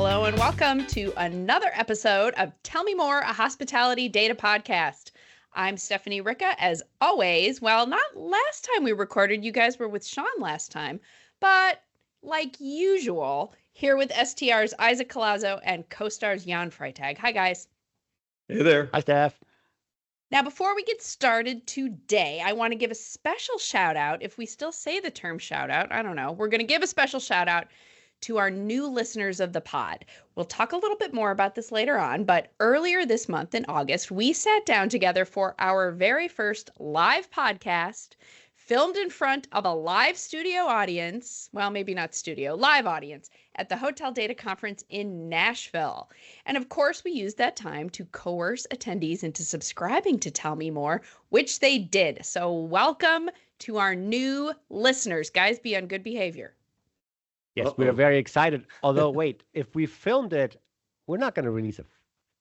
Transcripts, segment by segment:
Hello and welcome to another episode of Tell Me More, a hospitality data podcast. I'm Stephanie Ricca, as always. Well, not last time we recorded, you guys were with Sean last time, but like usual, here with STR's Isaac Collazo and CoStar's Jan Freitag. Hi, guys. Hey there. Hi, Steph. Now, before we get started today, I want to give a special shout out. If we still say the term shout out, I don't know. We're going to give a special shout out to our new listeners of the pod. We'll talk a little bit more about this later on, but earlier this month in August, we sat down together for our very first live podcast, filmed in front of a live studio audience, well, maybe not studio, live audience, at the Hotel Data Conference in Nashville. And of course, we used that time to coerce attendees into subscribing to Tell Me More, which they did. So welcome to our new listeners. Guys, be on good behavior. Yes, we are very excited. Although, wait, if we filmed it, we're not going to release a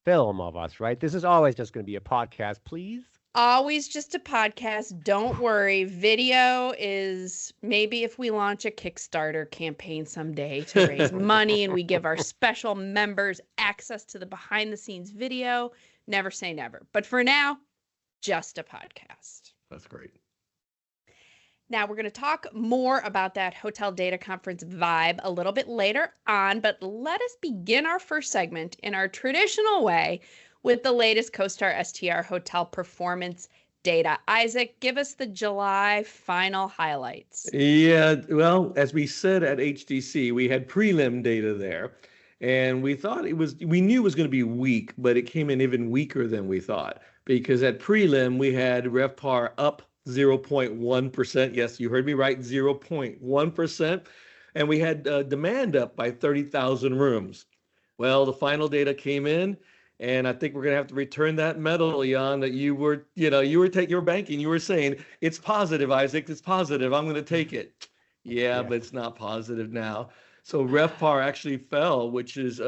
film of us, right? This is always just going to be a podcast, please. Always just a podcast. Don't worry. Video is maybe if we launch a Kickstarter campaign someday to raise money and we give our special members access to the behind the scenes video. Never say never. But for now, just a podcast. That's great. Now, we're going to talk more about that Hotel Data Conference vibe a little bit later on, but let us begin our first segment in our traditional way with the latest CoStar STR hotel performance data. Isaac, give us the July final highlights. Yeah, well, as we said at HDC, we had prelim data there, and we knew it was going to be weak, but it came in even weaker than we thought, because at prelim, we had RevPAR up 0.1%. Yes, you heard me right, 0.1%. And we had demand up by 30,000 rooms. Well, the final data came in, and I think we're going to have to return that medal, Jan, that you were taking your banking. You were saying, it's positive, Isaac, it's positive. I'm going to take it. Yeah, but it's not positive now. So RevPAR actually fell, which is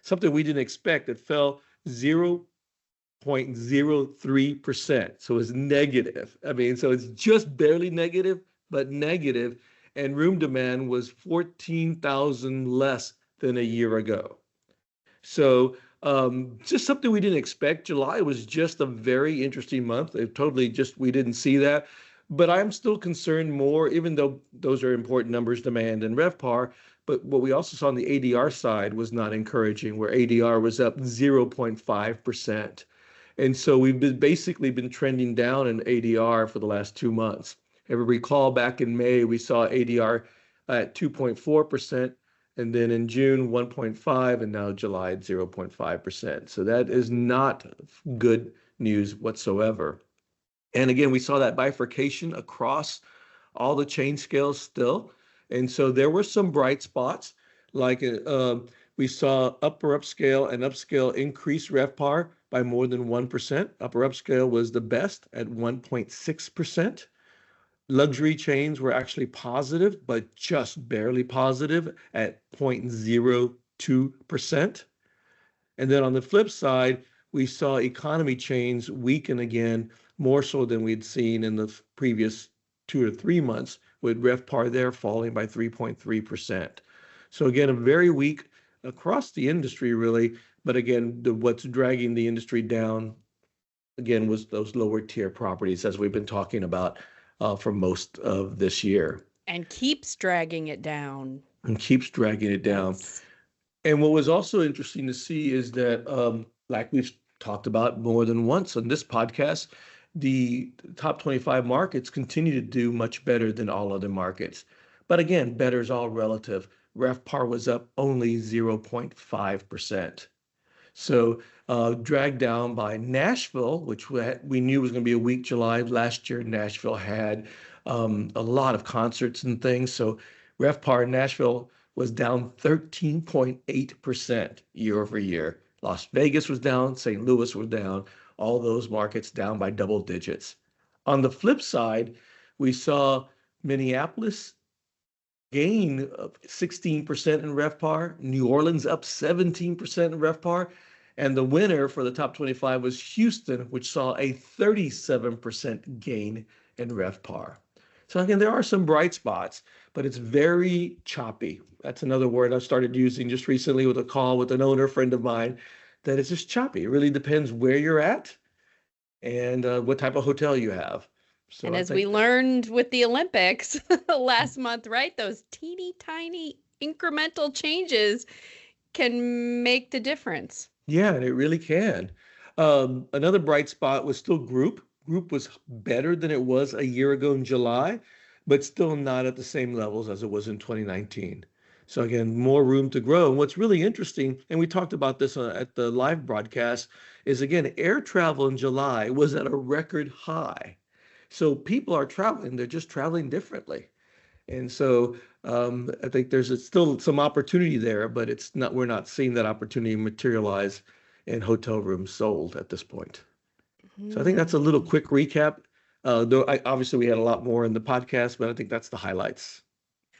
something we didn't expect. It fell 0.03%. So it's negative. I mean, so it's just barely negative, but negative. And room demand was 14,000 less than a year ago. So just something we didn't expect. July was just a very interesting month. We didn't see that. But I'm still concerned more, even though those are important numbers, demand and RevPAR. But what we also saw on the ADR side was not encouraging, where ADR was up 0.5%. And so we've basically been trending down in ADR for the last 2 months. If you recall, back in May, we saw ADR at 2.4%, and then in June, 1.5%, and now July at 0.5%. So that is not good news whatsoever. And again, we saw that bifurcation across all the chain scales still. And so there were some bright spots, like we saw upper upscale and upscale increase RevPAR by more than 1%. Upper upscale was the best at 1.6%. Luxury chains were actually positive, but just barely positive at 0.02%. And then on the flip side, we saw economy chains weaken again, more so than we'd seen in the previous 2 or 3 months, with RevPAR there falling by 3.3%. So again, a very weak across the industry, really. But again, what's dragging the industry down, again, was those lower tier properties, as we've been talking about for most of this year. And keeps dragging it down. Yes. And what was also interesting to see is that, like we've talked about more than once on this podcast, the top 25 markets continue to do much better than all other markets. But again, better is all relative. RevPAR was up only 0.5%. So dragged down by Nashville, which we knew was going to be a weak July. Last year, Nashville had a lot of concerts and things. So RevPAR in Nashville was down 13.8% year over year. Las Vegas was down, St. Louis was down, all those markets down by double digits. On the flip side, we saw Minneapolis gain of 16% in RevPAR, New Orleans up 17% in RevPAR, and the winner for the top 25 was Houston, which saw a 37% gain in RevPAR. So again, there are some bright spots, but it's very choppy. That's another word I started using just recently with a call with an owner friend of mine, that it's just choppy. It really depends where you're at and what type of hotel you have. So And I as we think, learned with the Olympics last month, right? Those teeny tiny incremental changes can make the difference. yeah, and it really can. Another bright spot was still group. Group was better than it was a year ago in July, but still not at the same levels as it was in 2019. So again, more room to grow. And what's really interesting, and we talked about this at the live broadcast, is again, air travel in July was at a record high. So people are traveling, they're just traveling differently. And so I think still some opportunity there, but it's not, we're not seeing that opportunity materialize in hotel rooms sold at this point. So I think that's a little Hmm. quick recap. Obviously we had a lot more in the podcast, but I think that's the highlights.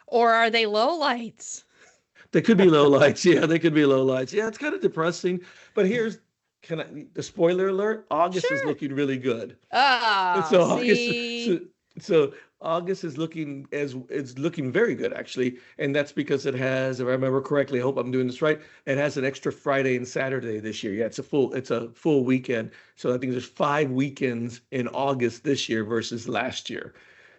Or are they low lights? They could be low lights. Yeah, they could be low lights. Yeah, it's kind of depressing. But here's the spoiler alert, August is Sure. looking really good. Ah, So August, so, see. so August is looking as it's looking very good actually, and that's because it has, if I remember correctly, I hope I'm doing this right, it has an extra Friday and Saturday this year. Yeah, it's a full weekend. So I think there's 5 weekends in August this year versus last year.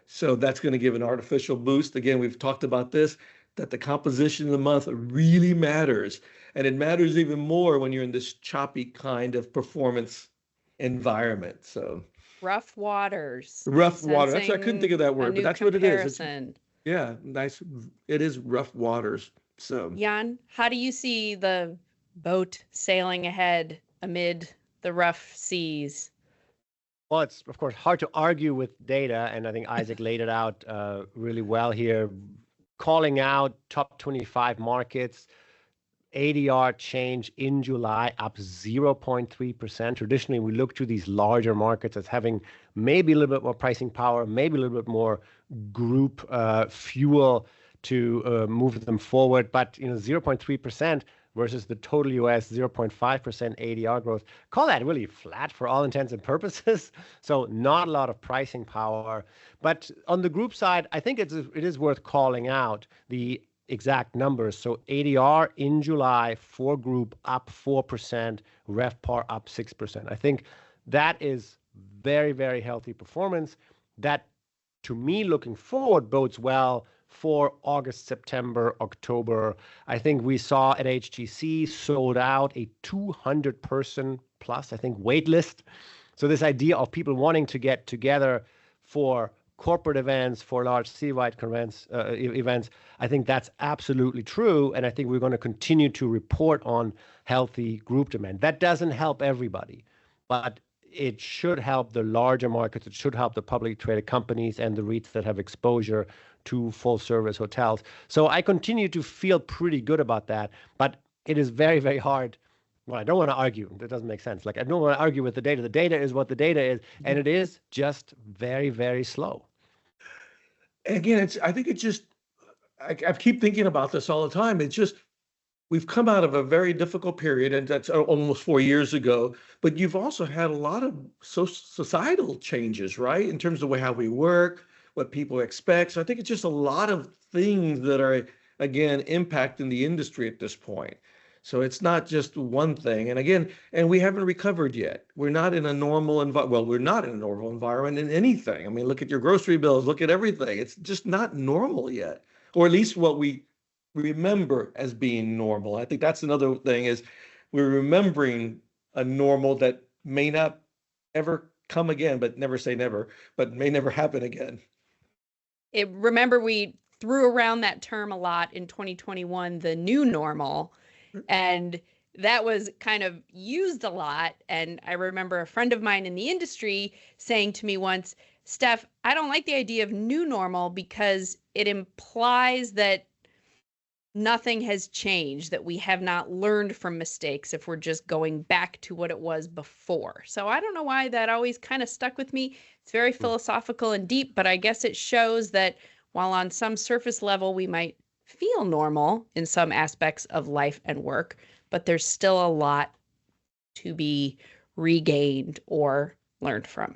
So that's going to give an artificial boost. Again, we've talked about this, that the composition of the month really matters, and it matters even more when you're in this choppy kind of performance environment. So. Rough waters. Rough water. That's, I couldn't think Sensing of that a word, but new that's what it is. It's, comparison. yeah, nice. It is rough waters. So Jan, how do you see the boat sailing ahead amid the rough seas? Well, it's of course hard to argue with data, and I think Isaac laid it out really well here, calling out top 25 markets. ADR change in July up 0.3%. Traditionally, we look to these larger markets as having maybe a little bit more pricing power, maybe a little bit more group fuel to move them forward. But 0.3% versus the total US 0.5% ADR growth. Call that really flat for all intents and purposes. So not a lot of pricing power. But on the group side, I think it is worth calling out the exact numbers. So ADR in July for group up 4%, RevPAR up 6%. I think that is very, very healthy performance. That, to me, looking forward, bodes well for August, September, October. I think we saw at HGC sold out a 200-person plus, I think, wait list. So this idea of people wanting to get together for corporate events, for large citywide events, I think that's absolutely true. And I think we're going to continue to report on healthy group demand. That doesn't help everybody, but it should help the larger markets. It should help the publicly traded companies and the REITs that have exposure to full service hotels. So I continue to feel pretty good about that, but it is very, very hard. Well, I don't want to argue. That doesn't make sense. Like, I don't want to argue with the data. The data is what the data is, and it is just very, very slow. again, I think it's just, I keep thinking about this all the time. It's just, we've come out of a very difficult period, and that's almost 4 years ago. But you've also had a lot of societal changes, right? In terms of how we work, what people expect. So I think it's just a lot of things that are, again, impacting the industry at this point. So it's not just one thing. And again, and we haven't recovered yet. We're not in a normal environment. Well, we're not in a normal environment in anything. I mean, look at your grocery bills, look at everything. It's just not normal yet, or at least what we remember as being normal. I think that's another thing, is we're remembering a normal that may not ever come again, but never say never, but may never happen again. Remember, we threw around that term a lot in 2021, the new normal, and that was kind of used a lot. And I remember a friend of mine in the industry saying to me once, Steph, I don't like the idea of new normal because it implies that nothing has changed, that we have not learned from mistakes if we're just going back to what it was before. So I don't know why that always kind of stuck with me. It's very philosophical and deep, but I guess it shows that while on some surface level we might feel normal in some aspects of life and work, but there's still a lot to be regained or learned from.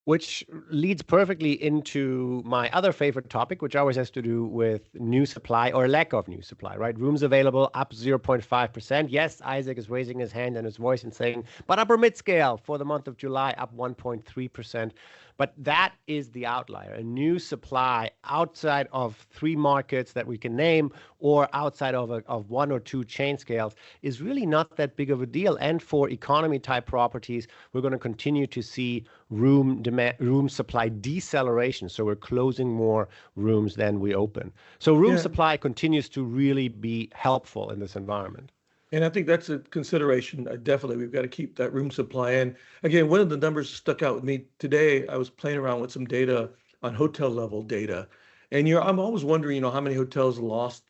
Which leads perfectly into my other favorite topic, which always has to do with new supply or lack of new supply, right? Rooms available up 0.5%. Yes, Isaac is raising his hand and his voice and saying, but upper mid-scale for the month of July up 1.3%. But that is the outlier. A new supply outside of 3 markets that we can name or outside of 1 or 2 chain scales is really not that big of a deal. And for economy type properties, we're going to continue to see room supply deceleration. So we're closing more rooms than we open. So room supply continues to really be helpful in this environment. And I think that's a consideration. Definitely, we've got to keep that room supply. And again, one of the numbers stuck out with me today. I was playing around with some data on hotel level data, and I'm always wondering, how many hotels lost,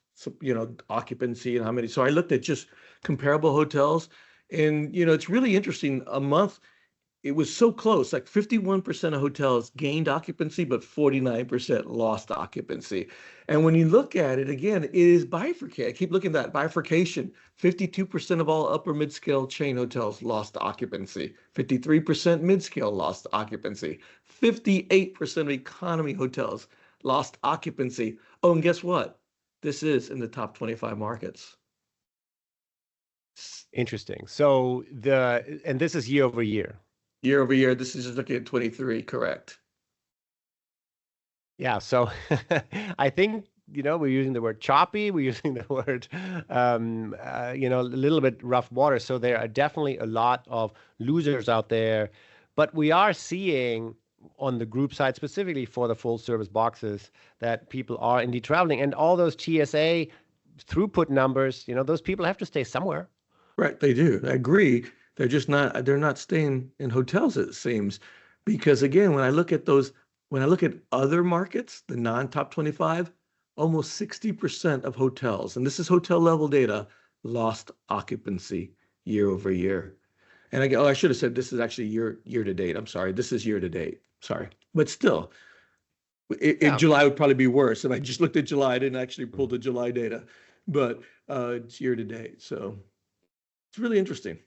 occupancy and how many. So I looked at just comparable hotels, and it's really interesting. A month, it was so close, like 51% of hotels gained occupancy, but 49% lost occupancy. And when you look at it again, it is bifurcated. I keep looking at that bifurcation. 52% of all upper mid-scale chain hotels lost occupancy. 53% mid-scale lost occupancy. 58% of economy hotels lost occupancy. Oh, and guess what? This is in the top 25 markets. Interesting. So and this is year over year. Year over year, this is just looking at 23, correct? Yeah, so I think, we're using the word choppy, we're using the word, a little bit rough water. So there are definitely a lot of losers out there, but we are seeing on the group side, specifically for the full service boxes, that people are indeed traveling. And all those TSA throughput numbers, those people have to stay somewhere. Right, they do. I agree. They're not staying in hotels, it seems. Because again, when I look at other markets, the non-top 25, almost 60% of hotels, and this is hotel level data, lost occupancy year over year. And I should have said this is actually year to date. I'm sorry. This is year to date. Sorry. But still, in July would probably be worse. And I just looked at July. I didn't actually pull the July data, but it's year to date. So it's really interesting.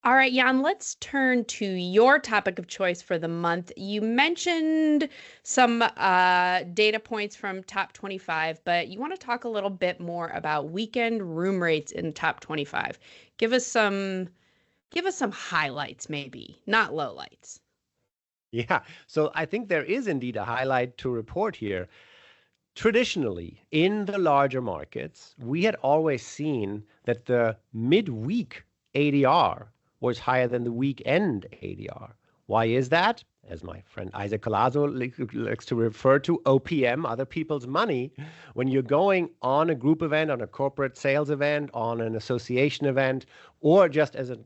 All right, Jan, let's turn to your topic of choice for the month. You mentioned some data points from top 25, but you want to talk a little bit more about weekend room rates in top 25. Give us some highlights, maybe, not lowlights. Yeah, so I think there is indeed a highlight to report here. Traditionally, in the larger markets, we had always seen that the midweek ADR was higher than the weekend ADR. Why is that? As my friend Isaac Collazo likes to refer to, OPM, other people's money. When you're going on a group event, on a corporate sales event, on an association event, or just as a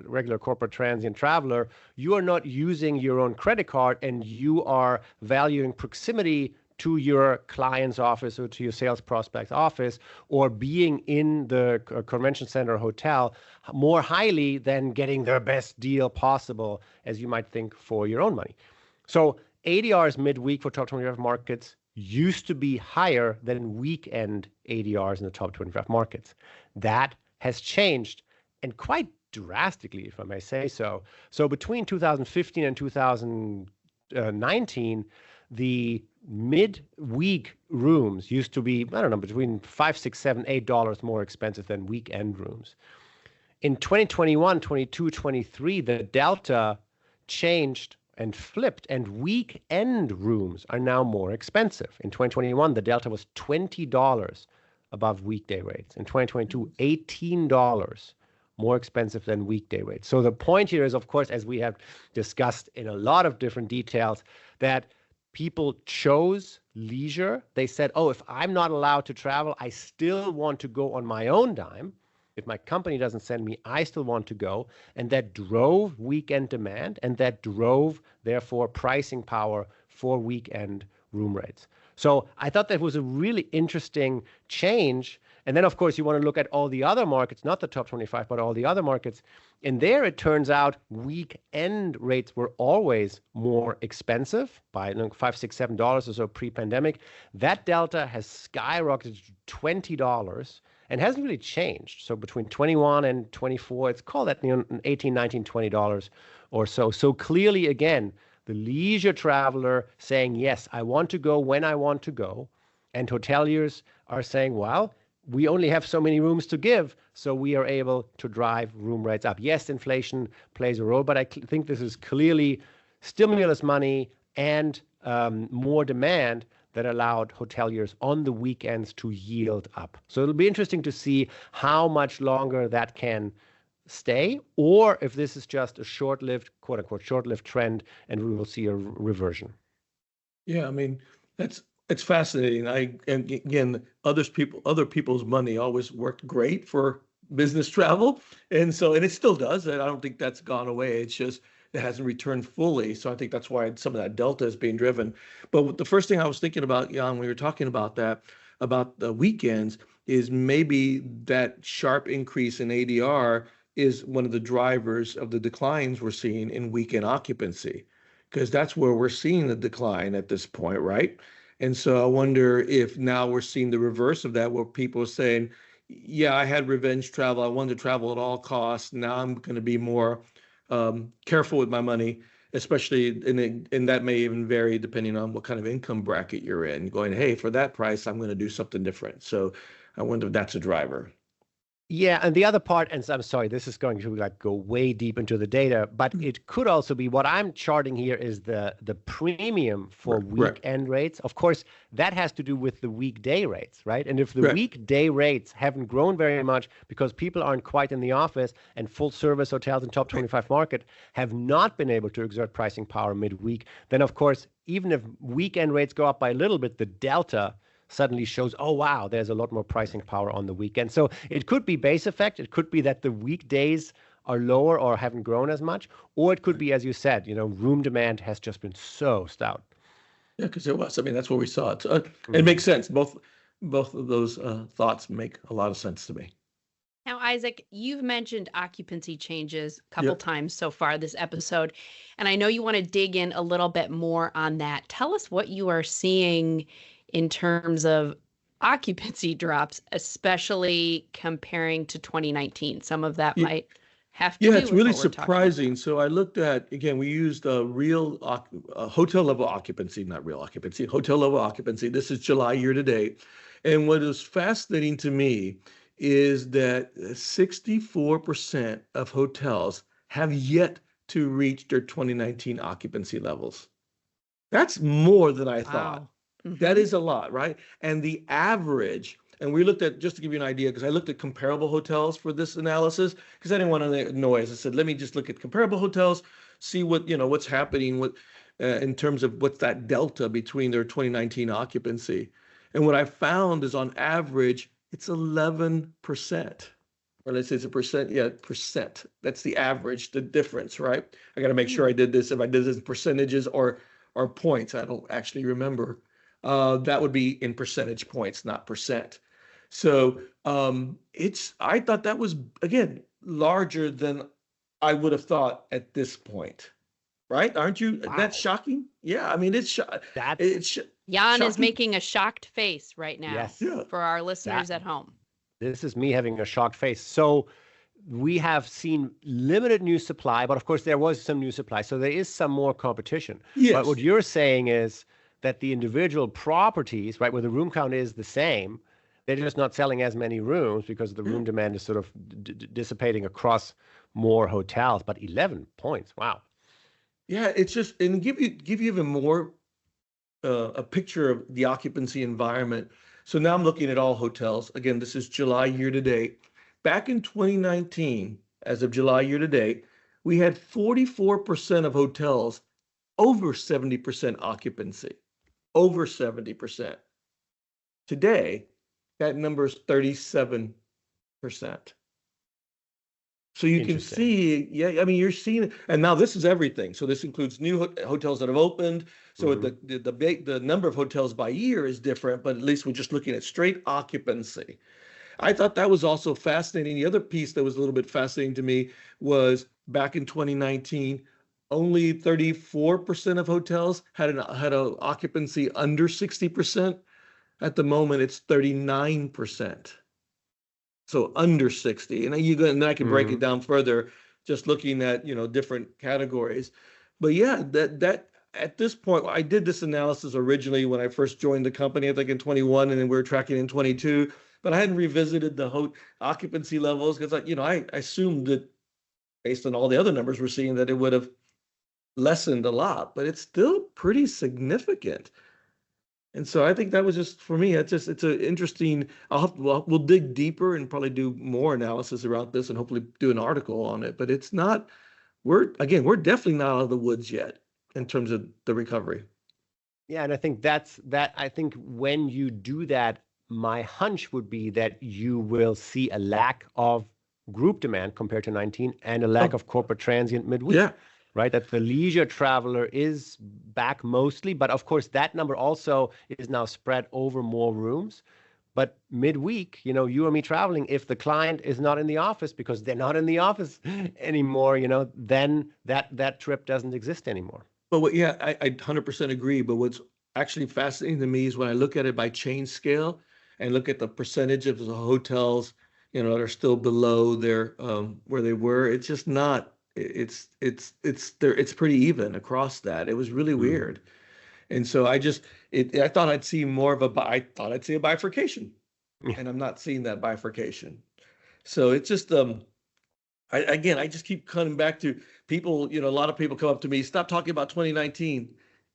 regular corporate transient traveler, you are not using your own credit card and you are valuing proximity to your client's office or to your sales prospect's office, or being in the convention center or hotel more highly than getting the best deal possible, as you might think, for your own money. So ADRs midweek for top 25 markets used to be higher than weekend ADRs in the top 25 markets. That has changed, and quite drastically, if I may say so. So between 2015 and 2019, the midweek rooms used to be, I don't know, between $5, $6, $7, $8 more expensive than weekend rooms. In 2021, 22, 23, the delta changed and flipped, and weekend rooms are now more expensive. In 2021, the delta was $20 above weekday rates. In 2022, $18 more expensive than weekday rates. So the point here is, of course, as we have discussed in a lot of different details, that people chose leisure. They said, oh, if I'm not allowed to travel, I still want to go on my own dime. If my company doesn't send me, I still want to go. And that drove weekend demand, and that drove, therefore, pricing power for weekend room rates. So I thought that was a really interesting change. And then, of course, you want to look at all the other markets, not the top 25, but all the other markets. And there it turns out weekend rates were always more expensive by $5, $6, $7 or so pre-pandemic. That delta has skyrocketed to $20. and hasn't really changed. So between 21 and 24, it's called at $18, $19, $20 or so. So clearly, again, the leisure traveler saying, yes, I want to go when I want to go. And hoteliers are saying, well, we only have so many rooms to give, so we are able to drive room rates up. Yes, inflation plays a role, but I think this is clearly stimulus money and more demand that allowed hoteliers on the weekends to yield up. So it'll be interesting to see how much longer that can stay, or if this is just a short-lived, quote unquote, short-lived trend, and we will see a reversion. Yeah, I mean, it's fascinating. And again, other people's money always worked great for business travel. And it still does. And I don't think that's gone away. It's just it hasn't returned fully. So I think that's why some of that delta is being driven. But the first thing I was thinking about, Jan, when we were talking about that, about the weekends, is maybe that sharp increase in ADR is one of the drivers of the declines we're seeing in weekend occupancy, because that's where we're seeing the decline at this point, right? And so I wonder if now we're seeing the reverse of that, where people are saying, yeah, I had revenge travel. I wanted to travel at all costs. Now I'm going to be more careful with my money, especially, and that may even vary depending on what kind of income bracket you're in, going, hey, for that price, I'm going to do something different. So I wonder if that's a driver. Yeah, and the other part, and I'm sorry, this is going to go way deep into the data, but it could also be what I'm charting here is the premium for weekend rates. Of course, that has to do with the weekday rates, right? And if the weekday rates haven't grown very much because people aren't quite in the office, and full service hotels in top 25 market have not been able to exert pricing power midweek, then of course, even if weekend rates go up by a little bit, the delta suddenly shows, oh, wow, there's a lot more pricing power on the weekend. So it could be base effect. It could be that the weekdays are lower or haven't grown as much. Or it could be, as you said, room demand has just been so stout. Yeah, because it was. I mean, that's what we saw. It makes sense. Both of those thoughts make a lot of sense to me. Now, Isaac, you've mentioned occupancy changes a couple times so far this episode, and I know you want to dig in a little bit more on that. Tell us what you are seeing in terms of occupancy drops, especially comparing to 2019. Some of that might have to do it's with really what we're surprising. So I looked at, again, we used real hotel level occupancy, not real occupancy, hotel level occupancy. This is July year to date. And what is fascinating to me is that 64% of hotels have yet to reach their 2019 occupancy levels. That's more than I thought. That is a lot, right? And the average, and we looked at, just to give you an idea, because I looked at comparable hotels for this analysis, because I didn't want to noise. I said, let me just look at comparable hotels, see what, what's happening with, in terms of what's that delta between their 2019 occupancy. And what I found is on average, it's 11%. Or let's say it's a percent. Yeah, percent. That's the average, the difference, right? I got to make sure I did this. If I did this in percentages or points, I don't actually remember. That would be in percentage points, not percent. So I thought that was, again, larger than I would have thought at this point, right? Aren't you? Wow. That's shocking. Yeah, I mean, it's Jan is making a shocked face right now for our listeners at home. This is me having a shocked face. So we have seen limited new supply, but of course there was some new supply. So there is some more competition. Yes. But what you're saying is that the individual properties, right, where the room count is the same, they're just not selling as many rooms because the room demand is sort of dissipating across more hotels. But 11 points, wow. Yeah, it's just, and give you even more a picture of the occupancy environment. So now I'm looking at all hotels. Again, this is July year to date. Back in 2019, as of July year to date, we had 44% of hotels over 70% occupancy. Over 70%. Today, that number is 37%. So you can see, I mean, you're seeing, and now this is everything. So this includes new hotels that have opened. So the number of hotels by year is different, but at least we're just looking at straight occupancy. I thought that was also fascinating. The other piece that was a little bit fascinating to me was back in 2019, only 34% of hotels had an occupancy under 60%. At the moment, it's 39%. So under 60. And then and then I can break it Mhm. down further, just looking at, different categories. But yeah, that at this point, I did this analysis originally when I first joined the company, I think in 21, and then we were tracking in 22. But I hadn't revisited the whole occupancy levels because I assumed that based on all the other numbers we're seeing that it would have lessened a lot, but it's still pretty significant. And so I think that was just for me. It's an interesting. We'll dig deeper and probably do more analysis around this and hopefully do an article on it. But it's not. We're definitely not out of the woods yet in terms of the recovery. Yeah, and I think I think when you do that, my hunch would be that you will see a lack of group demand compared to 19 and a lack Oh, of corporate transient midweek, yeah, right? That the leisure traveler is back mostly, but of course that number also is now spread over more rooms. But midweek, you or me traveling, if the client is not in the office because they're not in the office anymore, then that trip doesn't exist anymore. but yeah, I 100% agree. But what's actually fascinating to me is when I look at it by chain scale and look at the percentage of the hotels, that are still below their where they were. It's just not. It's there. It's pretty even across that. It was really Mm. weird. And so I thought I'd see more of I thought I'd see a bifurcation, and I'm not seeing that bifurcation. So it's just I just keep coming back to people. A lot of people come up to me, stop talking about 2019.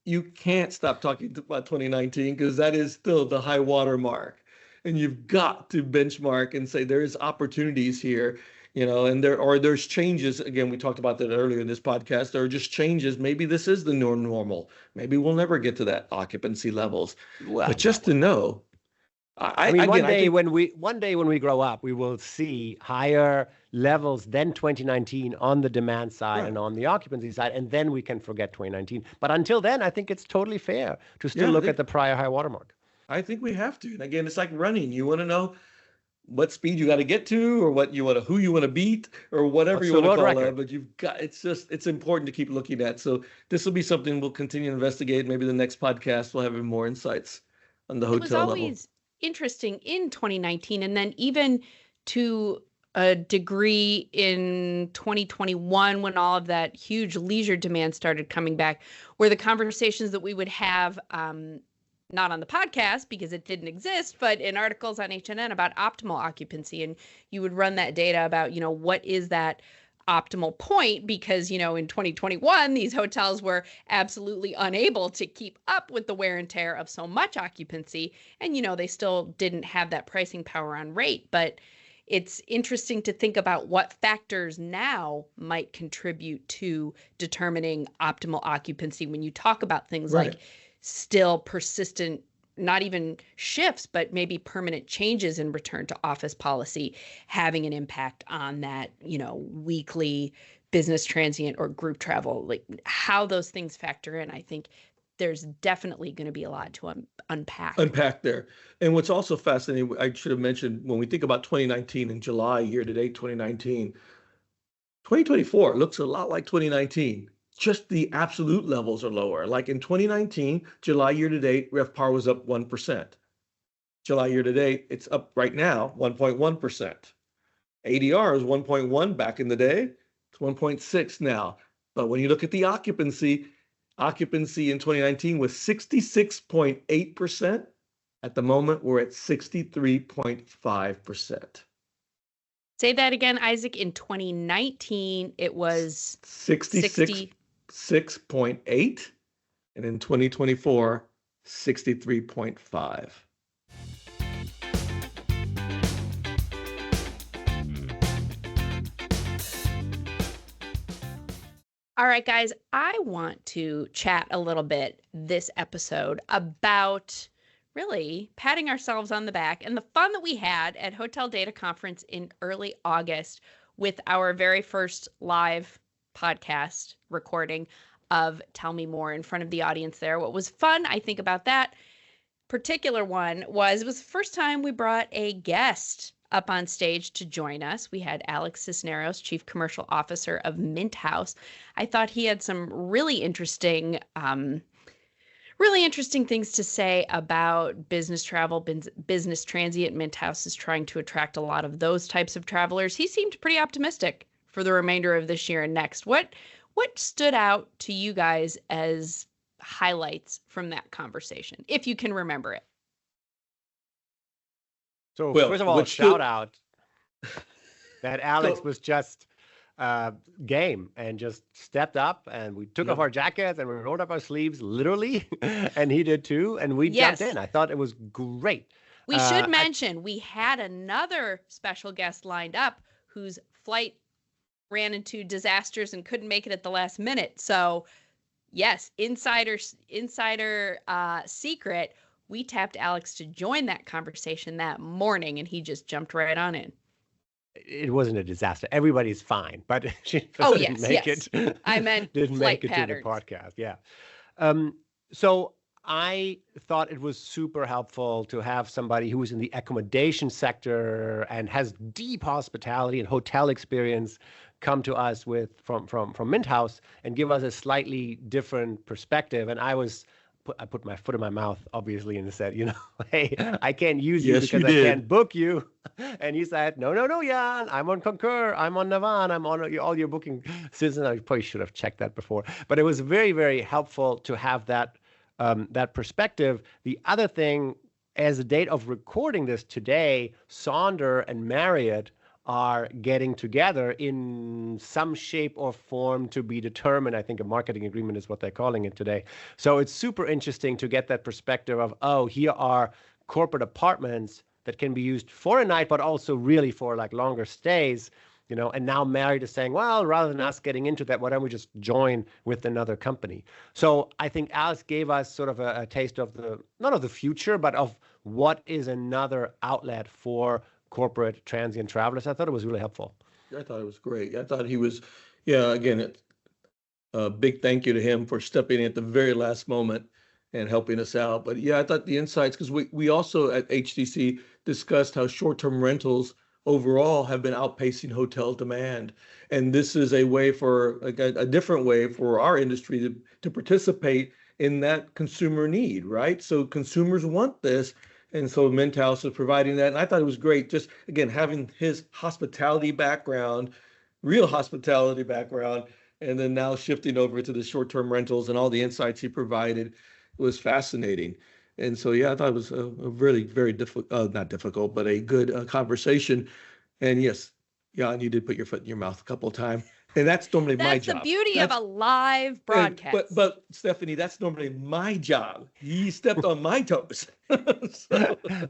You can't stop talking about 2019 because that is still the high water mark, and you've got to benchmark and say there is opportunities here. And there's changes. Again, we talked about that earlier in this podcast. There are just changes. Maybe this is the new normal. Maybe we'll never get to that occupancy levels. But Well, just to know, I mean, I think one day when we grow up, we will see higher levels than 2019 on the demand side right. and on the occupancy side, and then we can forget 2019. But until then, I think it's totally fair to still Yeah, look at the prior high watermark. I think we have to. And again, it's like running. You want to know what speed you got to get to, or who you want to beat, or whatever What's you the want to world call it. record? But it's important to keep looking at. So this will be something we'll continue to investigate. Maybe the next podcast we'll have more insights on the It was hotel level. always interesting in 2019, and then even to a degree in 2021 when all of that huge leisure demand started coming back, where the conversations that we would have, not on the podcast because it didn't exist, but in articles on HNN about optimal occupancy. And you would run that data about, what is that optimal point? Because, in 2021, these hotels were absolutely unable to keep up with the wear and tear of so much occupancy. And, they still didn't have that pricing power on rate. But it's interesting to think about what factors now might contribute to determining optimal occupancy when you talk about things Right. like still persistent, not even shifts, but maybe permanent changes in return to office policy having an impact on that, weekly business transient or group travel, like how those things factor in. I think there's definitely going to be a lot to unpack. Unpack there. And what's also fascinating, I should have mentioned when we think about 2019 in July, year to date 2019, 2024 looks a lot like 2019. Just the absolute levels are lower. Like in 2019, July year to date, RevPAR was up 1%. July year to date, it's up right now 1.1%. ADR is 1.1 back in the day. It's 1.6 now. But when you look at the occupancy in 2019 was 66.8%. At the moment, we're at 63.5%. Say that again, Isaac. In 2019, it was 66.8, and in 2024, 63.5. All right, guys, I want to chat a little bit this episode about really patting ourselves on the back and the fun that we had at Hotel Data Conference in early August with our very first live podcast recording of Tell Me More in front of the audience there. What was fun, I think, about that particular one was it was the first time we brought a guest up on stage to join us. We had Alex Cisneros, Chief Commercial Officer of Mint House. I thought he had some really interesting Really interesting things to say about business travel, business transient. Mint House is trying to attract a lot of those types of travelers. He seemed pretty optimistic for the remainder of this year and next. What stood out to you guys as highlights from that conversation, if you can remember it? So Well, first of all, what shout stood out that Alex so was just game and just stepped up, and we took off yeah. our jackets and we rolled up our sleeves literally, and he did too, and we jumped in. Yes. I thought it was great. We should I, mention we had another special guest lined up whose flight ran into disasters and couldn't make it at the last minute. So, yes, insider secret, we tapped Alex to join that conversation that morning, and he just jumped right on in. it wasn't a disaster. Everybody's fine, but she Oh, didn't yes, make yes. it. I meant Didn't flight make it patterns. to the podcast. Yeah. So I thought it was super helpful to have somebody who was in the accommodation sector and has deep hospitality and hotel experience come to us from Mint House and give us a slightly different perspective. And I put my foot in my mouth, obviously, and said, hey, I can't use you Yes, you because I did. can't book you. And he said, no, Jan, I'm on Concur, I'm on Navan, I'm on all your booking systems. I probably should have checked that before, but it was very, very helpful to have that perspective. The other thing, as the date of recording this today, Sonder and Marriott are getting together in some shape or form to be determined. I think a marketing agreement is what they're calling it today. So it's super interesting to get that perspective of, oh, here are corporate apartments that can be used for a night, but also really for like longer stays, and now Marriott is saying, well, rather than us getting into that, why don't we just join with another company? So I think Alex gave us sort of a taste of not of the future, but of what is another outlet for corporate transient travelers. I thought it was really helpful. I thought it was great. I thought he was, again, a big thank you to him for stepping in at the very last moment and helping us out. But yeah, I thought the insights, because we also at HTC discussed how short-term rentals overall have been outpacing hotel demand. And this is a way for a different way for our industry to participate in that consumer need, right? So consumers want this. And so Mint House is providing that. And I thought it was great, just again, having his hospitality background, real hospitality background, and then now shifting over to the short-term rentals and all the insights he provided was fascinating. And so, yeah, I thought it was a really very difficult, not difficult, but a good conversation. And yes, Jan, you did put your foot in your mouth a couple of times. And that's normally my That's the job. beauty of a live broadcast. But Stephanie, that's normally my job. He stepped on my toes. The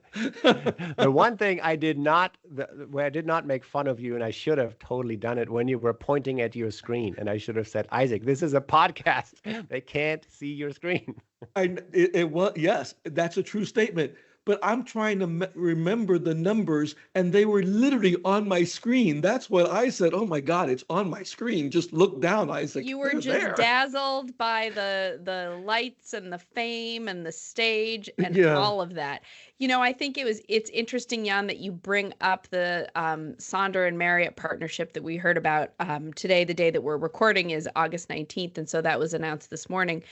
one thing where I did not make fun of you, and I should have totally done it, when you were pointing at your screen, and I should have said, Isaac, this is a podcast. They can't see your screen. It was, yes, that's a true statement. But I'm trying to remember the numbers, and they were literally on my screen. That's what I said. Oh my God, it's on my screen. Just look down, Isaac. You were just dazzled by the lights and the fame and the stage and all of that. I think it's interesting, Jan, that you bring up the Sonder and Marriott partnership that we heard about today. The day that we're recording is August 19th, and so that was announced this morning.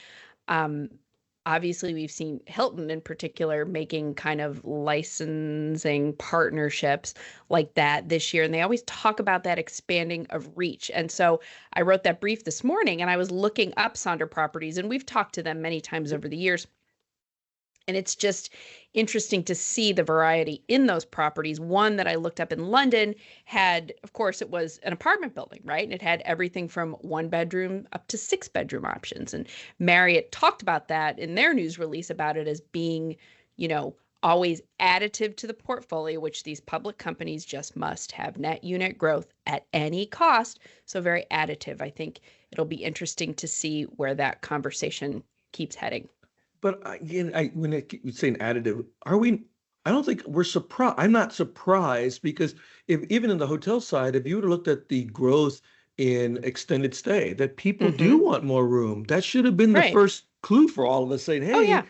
Obviously, we've seen Hilton in particular making kind of licensing partnerships like that this year. And they always talk about that expanding of reach. And so I wrote that brief this morning and I was looking up Sonder properties, and we've talked to them many times over the years. And it's just interesting to see the variety in those properties. One that I looked up in London had, of course, it was an apartment building, right? And it had everything from 1 bedroom up to 6 bedroom options. And Marriott talked about that in their news release about it as being, always additive to the portfolio, which these public companies just must have net unit growth at any cost. So very additive. I think it'll be interesting to see where that conversation keeps heading. But again, when you're saying additive, I don't think we're surprised. I'm not surprised, because even in the hotel side, if you would have looked at the growth in extended stay, that people do want more room. That should have been the first clue for all of us, saying, hey,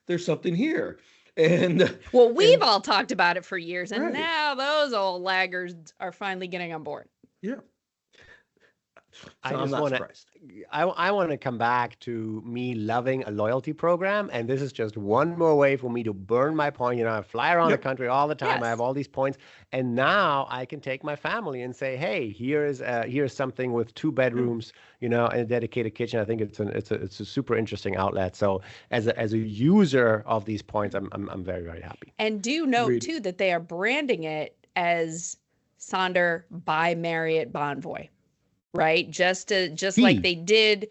there's something here. And well, we've all talked about it for years, and now those old laggards are finally getting on board. Yeah. I So I'm just not want to surprised. I want to come back to me loving a loyalty program, and this is just one more way for me to burn my point. I fly around the Yep. country all the time. I have Yes. all these points, and now I can take my family and say, "Hey, here's something with 2 bedrooms, and a dedicated kitchen." I think it's a super interesting outlet. So as a user of these points, I'm very, very happy. And do note Agreed. too that they are branding it as Sonder by Marriott Bonvoy, right? Just like Key, they did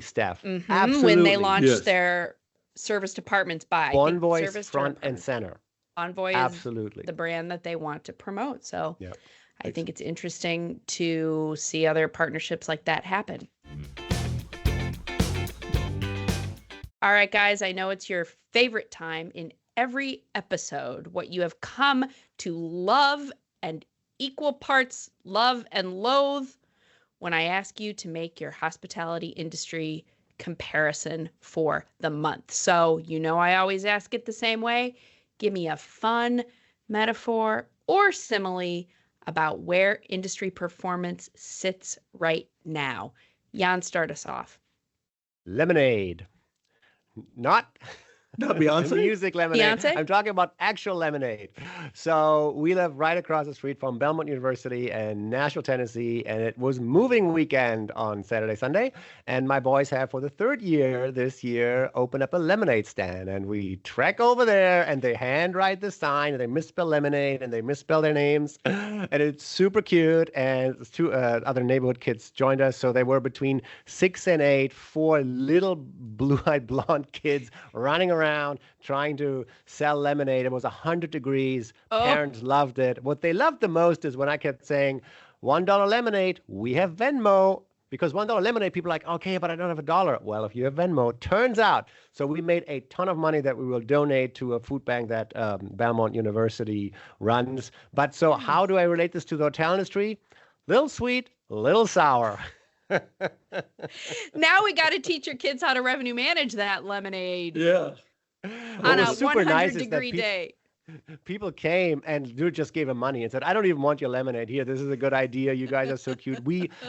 Steph. when they Absolutely. launched Yes. their service departments by, I think, Bonvoy's service front and departments. center. Bonvoy is Absolutely. the brand that they want to promote. So Yep. I think it's interesting to see other partnerships like that happen. All right, guys, I know it's your favorite time in every episode, what you have come to love and equal parts love and loathe when I ask you to make your hospitality industry comparison for the month. So, I always ask it the same way. Give me a fun metaphor or simile about where industry performance sits right now. Jan, start us off. Lemonade. Not Not Beyonce? music lemonade. Beyonce? I'm talking about actual lemonade. So we live right across the street from Belmont University in Nashville, Tennessee, and it was moving weekend on Saturday, Sunday. And my boys have, for the third year this year, opened up a lemonade stand. And we trek over there, and they handwrite the sign, and they misspell lemonade, and they misspell their names. And it's super cute. And 2 other neighborhood kids joined us. So they were between 6 and 8, 4 little blue-eyed blonde kids running around trying to sell lemonade. It was 100 degrees. Oh. Parents loved it. What they loved the most is when I kept saying, $1 lemonade, we have Venmo. Because $1 lemonade, people are like, okay, but I don't have $1. Well, if you have Venmo, turns out. So we made a ton of money that we will donate to a food bank that Belmont University runs. But so how do I relate this to the hotel industry? Little sweet, little sour. Now we got to teach your kids how to revenue manage that lemonade Yeah. on a was super 100 nice is that degree day. people came and dude just gave him money and said, I don't even want your lemonade here. This is a good idea. You guys are so cute.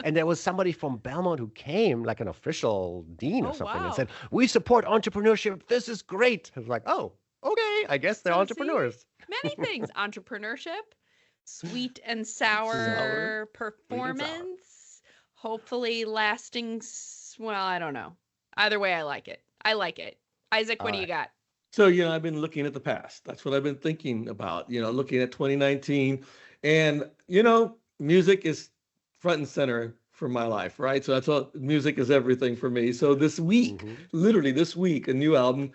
And there was somebody from Belmont who came, like an official dean or Oh, something, wow. and said, we support entrepreneurship. This is great. I was like, oh, okay. I guess they're So see, entrepreneurs. Many things. Entrepreneurship, sweet and sour performance, hopefully lasting. Well, I don't know. Either way, I like it. Isaac, what do you got? So, I've been looking at the past. That's what I've been thinking about, looking at 2019. And, music is front and center for my life, right? So that's all, music is everything for me. So this week, literally this week, a new album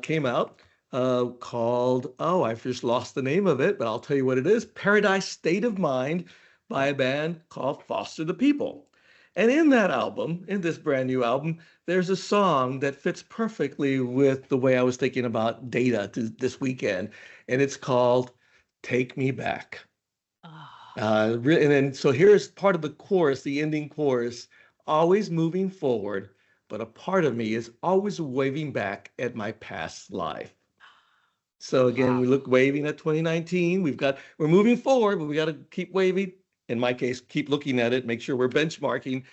came out called, I've just lost the name of it, but I'll tell you what it is. Paradise State of Mind by a band called Foster the People. And in that album, in this brand new album, there's a song that fits perfectly with the way I was thinking about data this weekend. And it's called Take Me Back. And then, so here's part of the chorus, the ending chorus, always moving forward, but a part of me is always waving back at my past life. So again, we look waving at 2019. We're moving forward, but we got to keep waving. In my case, keep looking at it, make sure we're benchmarking.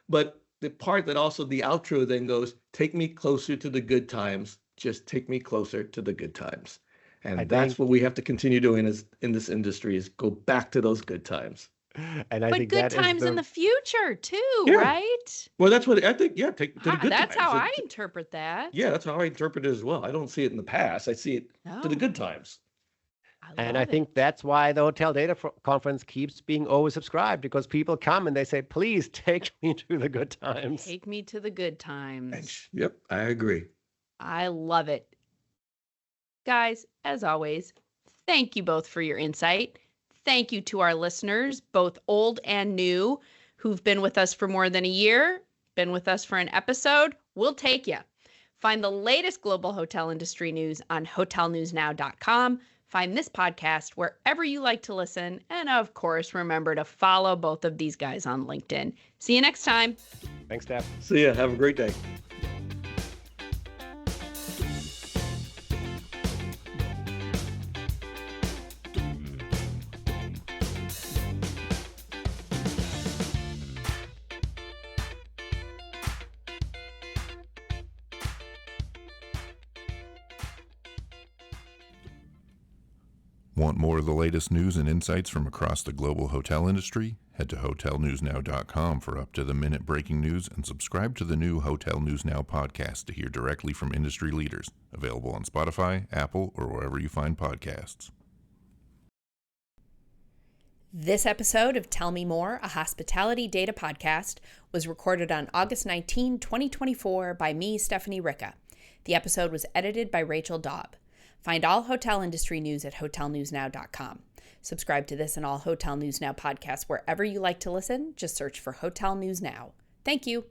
But the part that also the outro then goes, take me closer to the good times. Just take me closer to the good times. And that's what we have to continue doing in this industry is go back to those good times. And I But think good that is times in the future too, Yeah. right? Well, that's what I think. Yeah, take to the good That's times. how I interpret that. Yeah, that's how I interpret it as well. I don't see it in the past. I see it to the No. good times. And I love it. think that's why the Hotel Data Conference keeps being oversubscribed, because people come and they say, please take me to the good times. Take me to the good times. Thanks. Yep, I agree. I love it. Guys, as always, thank you both for your insight. Thank you to our listeners, both old and new, who've been with us for more than a year, been with us for an episode. We'll take you. Find the latest global hotel industry news on hotelnewsnow.com. Find this podcast wherever you like to listen. And of course, remember to follow both of these guys on LinkedIn. See you next time. Thanks, Steph. See ya. Have a great day. Want more of the latest news and insights from across the global hotel industry? Head to hotelnewsnow.com for up-to-the-minute breaking news and subscribe to the new Hotel News Now podcast to hear directly from industry leaders. Available on Spotify, Apple, or wherever you find podcasts. This episode of Tell Me More, a hospitality data podcast, was recorded on August 19, 2024 by me, Stephanie Ricca. The episode was edited by Rachel Daub. Find all hotel industry news at hotelnewsnow.com. Subscribe to this and all Hotel News Now podcasts wherever you like to listen. Just search for Hotel News Now. Thank you.